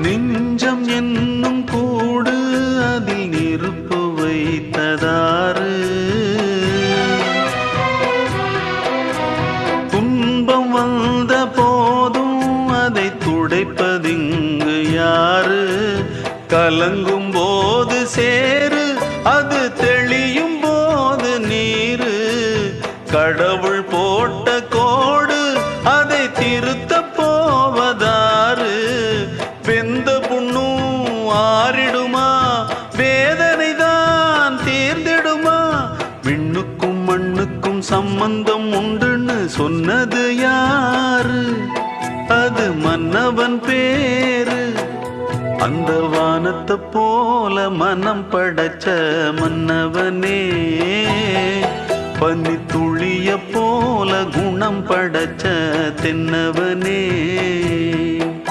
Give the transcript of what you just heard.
நெஞ்சம் என்னும் கூடு அதில் நெருப்பு வைத்ததாறு, துன்பம் வந்த போதும் அதை துடைப்பதிங்கு யாரு? கலங்கும் போது சேரு, அது தெளியும் போது நீரு. கடவுள் போட்ட கோடு அதை திருத்த போவதாறு? வெந்த புண்ணும் ஆறிடுமா? வேதனை தான் தீர்ந்திடுமா? விண்ணுக்கும் மண்ணுக்கும் சம்பந்தம் உண்டுன்னு சொன்னது யாரு? அது மன்னவன் பேரு. அந்த வானத்தை போல மனம் படைச்ச மன்னவனே, பனி துளிய போல குணம் படைச்ச தென்னவனே.